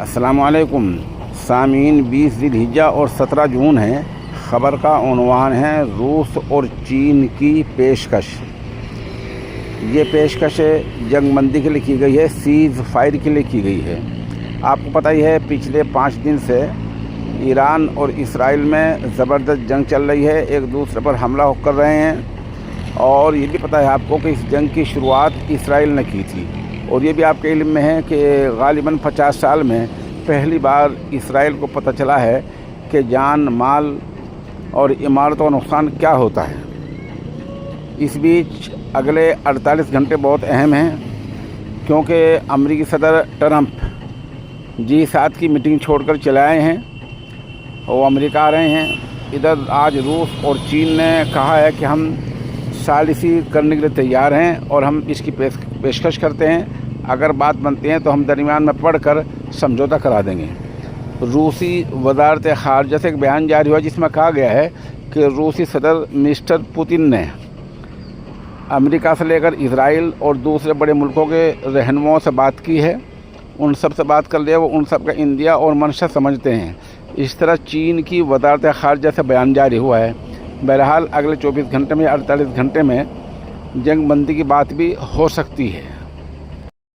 अस्सलाम वालेकुम सामीन। 20 ज़िलहिज्जा और 17 जून है। ख़बर का उन्वान है रूस और चीन की पेशकश। ये पेशकश जंगबंदी के लिए की गई है, सीज़ फायर के लिए की गई है। आपको पता ही है पिछले 5 दिन से ईरान और इसराइल में ज़बरदस्त जंग चल रही है, एक दूसरे पर हमला कर रहे हैं। और ये भी पता है आपको कि इस जंग की शुरुआत इसराइल ने की थी। और ये भी आपके इल्म में है कि गालिबन 50 साल में पहली बार इसराइल को पता चला है कि जान माल और इमारतों का नुकसान क्या होता है। इस बीच अगले 48 घंटे बहुत अहम हैं, क्योंकि अमेरिकी सदर ट्रंप G7 की मीटिंग छोड़कर चले आए हैं, वो अमेरिका आ रहे हैं। इधर आज रूस और चीन ने कहा है कि हम सालिसी करने के लिए तैयार हैं और हम इसकी पेशकश करते हैं, अगर बात बनती है तो हम दरमियान में पढ़कर समझौता करा देंगे। रूसी वज़ारत ख़ारजा से एक बयान जारी हुआ जिसमें कहा गया है कि रूसी सदर मिस्टर पुतिन ने अमेरिका से लेकर इसराइल और दूसरे बड़े मुल्कों के रहनुमाओं से बात की है, उन सब से बात कर लिया, वो उन सब का इंदिया और मंशा समझते हैं। इस तरह चीन की वज़ारत ख़ारजा से बयान जारी हुआ है। बहरहाल अगले 24 घंटे में 48 घंटे में जंग बंदी की बात भी हो सकती है।